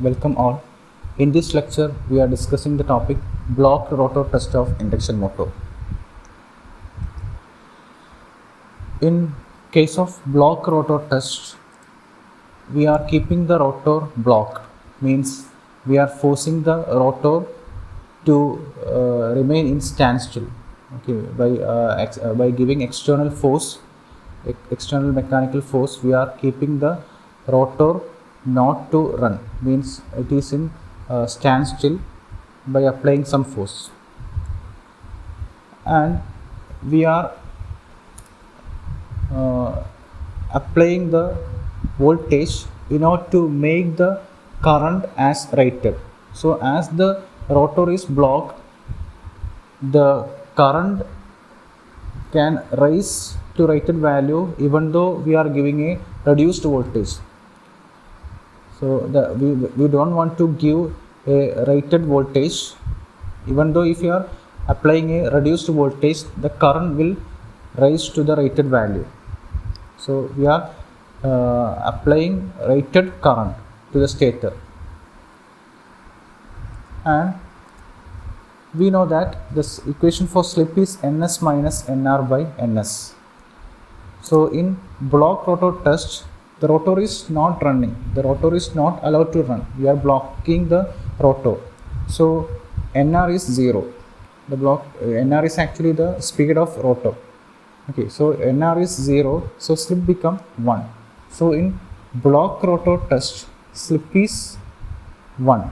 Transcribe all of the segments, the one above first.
Welcome all. In this lecture, we are discussing the topic blocked rotor test of induction motor. In case of block rotor test, we are keeping the rotor blocked, means we are forcing the rotor to remain in standstill. Okay, by giving external force, external mechanical force, we are keeping the rotor not to run, means it is in standstill by applying some force, and we are applying the voltage in order to make the current as rated. So as the rotor is blocked, the current can rise to rated value even though we are giving a reduced voltage. So we don't want to give a rated voltage, even though if you are applying a reduced voltage, the current will rise to the rated value. So we are applying rated current to the stator, and we know that this equation for slip is ns minus nr by ns. So in block rotor test, the rotor is not running, the rotor is not allowed to run, we are blocking the rotor. So nr is 0, the nr is actually the speed of rotor. Okay, so nr is 0, so slip become 1. So in block rotor test, slip is 1.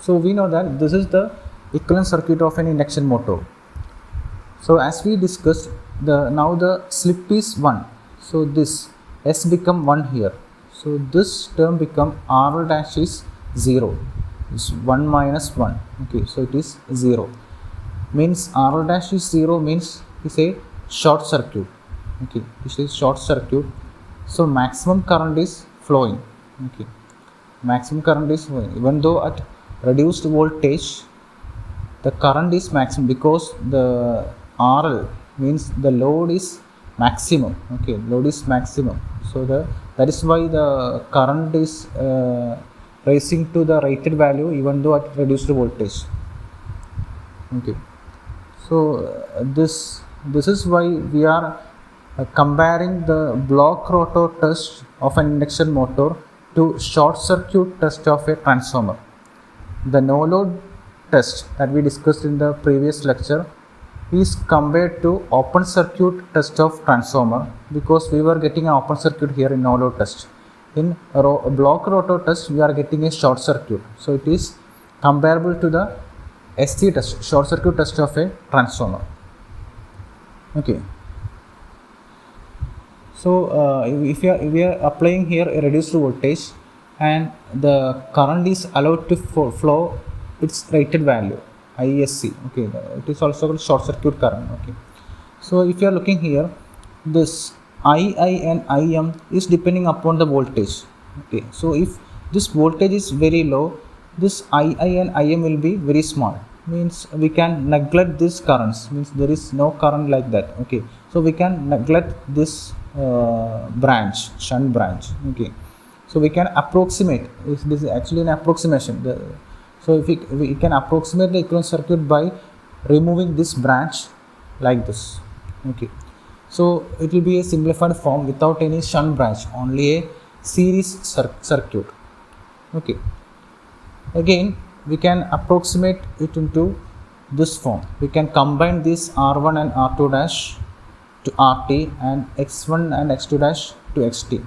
So we know that this is the equivalent circuit of an induction motor. So as we discussed, now the slip is 1. So this S become 1 here. So this term become R dash is 0. It's 1 minus 1. Okay, so it is 0. Means R dash is 0 means it's a short circuit. Okay, this is short circuit. So maximum current is flowing. Okay, maximum current is flowing. Even though at reduced voltage, the current is maximum because the RL means the load is maximum. Okay, load is maximum. So that is why the current is rising to the rated value even though at reduced voltage. Okay, so this is why we are comparing the block rotor test of an induction motor to short circuit test of a transformer. The no load test that we discussed in the previous lecture is compared to open circuit test of transformer, because we were getting an open circuit here in no load test. In block rotor test, we are getting a short circuit. So it is comparable to the SC test, short circuit test of a transformer. Okay. So if we are applying here a reduced voltage and the current is allowed to flow its rated value ISC. Okay, it is also called short circuit current. Okay, so if you are looking here, this II and IM is depending upon the voltage. Okay, so if this voltage is very low, this II and IM will be very small, means we can neglect these currents, means there is no current like that. Okay, so we can neglect this branch, shunt branch. Okay, so we can approximate, this is actually an approximation. So if we can approximate the equivalent circuit by removing this branch like this. Okay, so it will be a simplified form without any shunt branch, only a series circuit. Okay, again we can approximate it into this form. We can combine this R1 and R2 dash to RT and X1 and X2 dash to XT,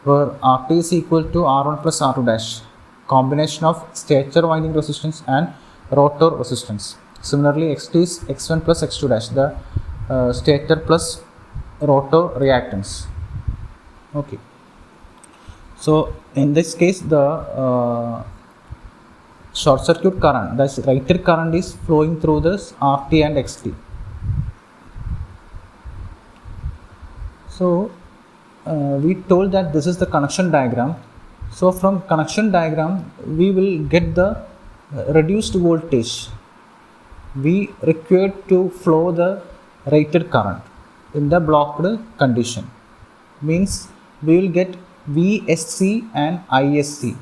where RT is equal to R1 plus R2 dash, combination of stator winding resistance and rotor resistance. Similarly, XT is X1 plus X2 dash, the stator plus rotor reactance. Okay, so in this case, the short circuit current, that is rated current, is flowing through this RT and XT. So we told that this is the connection diagram. So from connection diagram, we will get the reduced voltage we require to flow the rated current in the blocked condition. means we will get VSC and ISC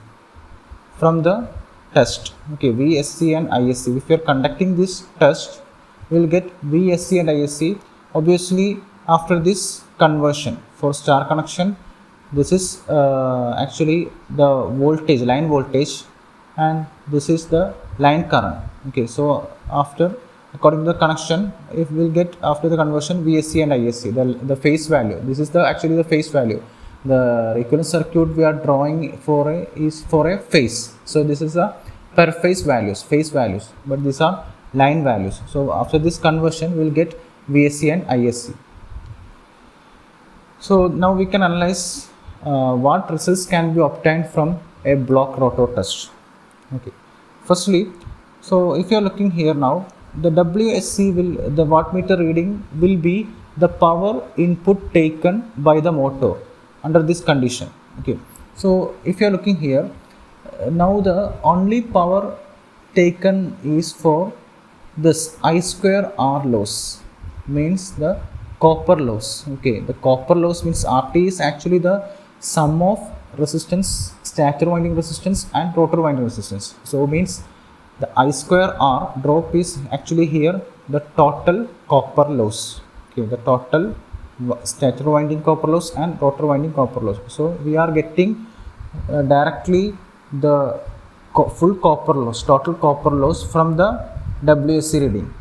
from the test. Okay, VSC and ISC. If you are conducting this test, we will get VSC and ISC. Obviously, after this conversion for star connection, this is actually the voltage, line voltage, and this is the line current. Okay, so after, according to the connection, if we will get after the conversion VSC and ISC, the phase value. This is the actually the phase value. The equivalent circuit we are drawing for is for a phase. So this is a per phase values, but these are line values. So after this conversion, we will get VSC and ISC. So now we can analyze what results can be obtained from a block rotor test. Okay. Firstly, so if you are looking here now, the WSC will, the wattmeter reading will be the power input taken by the motor under this condition. Okay. So if you are looking here, now the only power taken is for this I square R loss, means the copper loss. Okay, the copper loss means RT is actually the sum of resistance, stator winding resistance and rotor winding resistance. So means the I square R drop is actually here the total copper loss. Okay, the total stator winding copper loss and rotor winding copper loss. So we are getting directly the full copper loss, total copper loss from the WSC reading.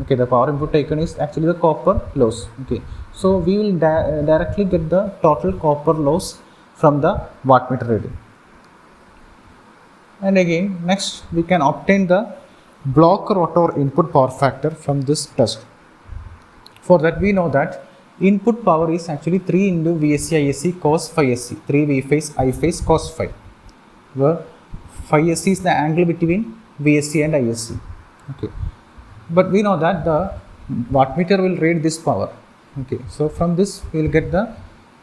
Okay, the power input taken is actually the copper loss. Okay, so we will directly get the total copper loss from the wattmeter reading. And again, next we can obtain the block rotor input power factor from this test. For that, we know that input power is actually 3 into VSC ISC cos phi SC, 3 V phase I phase cos phi, where phi SC is the angle between VSC and ISC. Okay, but we know that the wattmeter will read this power. Okay, so from this we will get the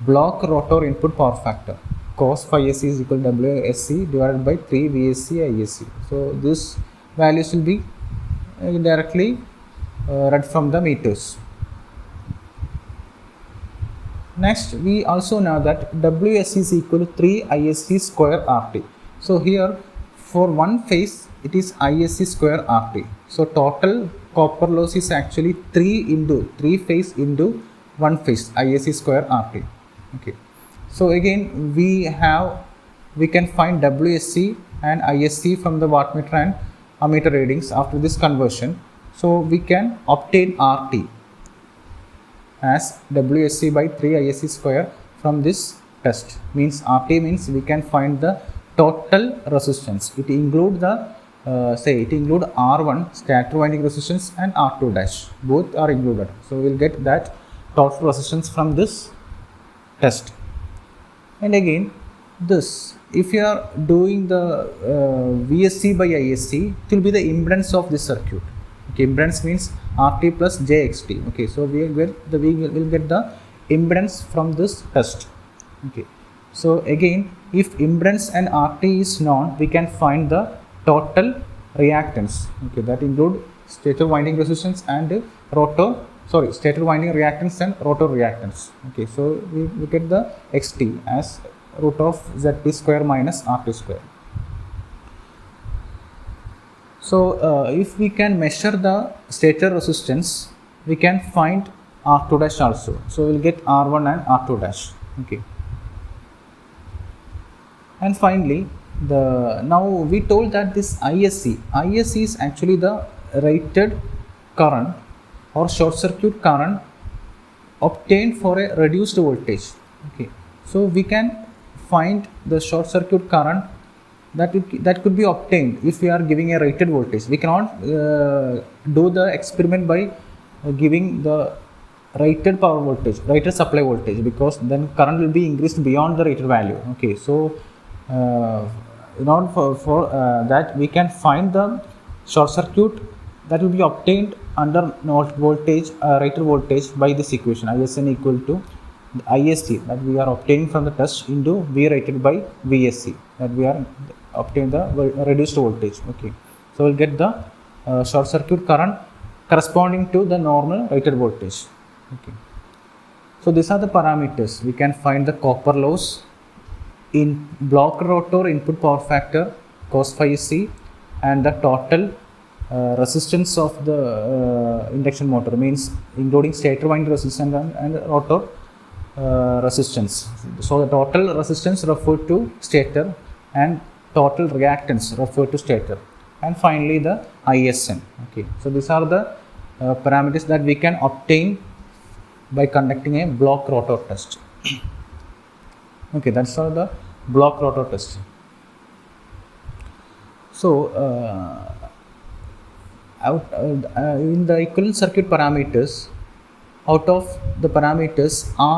block rotor input power factor, cos phi SC is equal to WSC divided by 3 VSC ISC. So this values will be directly read from the meters. Next, we also know that WSC is equal to 3 ISC square RT. So here for one phase it is ISC square RT. So total copper loss is actually 3 phase into one phase ISC square RT. Okay. So again we can find WSC and ISC from the wattmeter and ammeter readings after this conversion. So we can obtain RT as WSC by 3 ISC square from this test. Means RT means we can find the total resistance. It include the include R1 stator winding resistance and R2 dash, both are included. So we will get that total resistance from this test. And again this, if you are doing the VSC by ISC, it will be the impedance of this circuit. Okay, impedance means RT plus JXT. Okay, so we will get the impedance from this test. Okay, so again if impedance and RT is known, we can find the total reactance. Okay, that include stator winding resistance and stator winding reactance and rotor reactance. Okay, so we get the XT as root of ZT square minus RT square. So if we can measure the stator resistance, we can find R2 dash also. So we will get R1 and R2 dash. Okay. And finally, now we told that this ISC is actually the rated current or short circuit current obtained for a reduced voltage. Okay, so we can find the short circuit current that could be obtained if we are giving a rated voltage. We cannot do the experiment by giving the rated power voltage, rated supply voltage, because then current will be increased beyond the rated value. Okay, so in order for that, we can find the short circuit that will be obtained under voltage, rated voltage by this equation, ISN equal to the ISC that we are obtaining from the test into V rated by VSC, that we are obtain the reduced voltage. Okay, so we'll get the short circuit current corresponding to the normal rated voltage. Okay, so So these are the parameters. We can find the copper loss in block rotor input power factor cos phi is C, and the total resistance of the induction motor, means including stator winding resistance and rotor resistance. So the total resistance referred to stator and total reactance referred to stator, and finally the ISN. Okay, so these are the parameters that we can obtain by conducting a block rotor test. Okay, that's all the block rotor test. So in the equivalent circuit parameters, out of the parameters,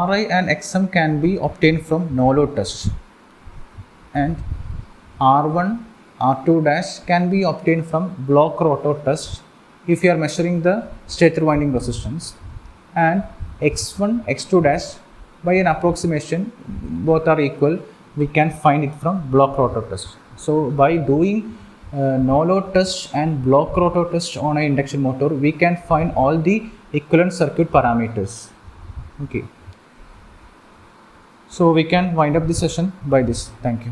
Ri and Xm can be obtained from no load test, and R1, R2 dash can be obtained from block rotor test if you are measuring the stator winding resistance, and X1, X2 dash by an approximation, both are equal, we can find it from block rotor test. So by doing no load test and block rotor test on an induction motor, we can find all the equivalent circuit parameters. Okay, so we can wind up the session by this. Thank you.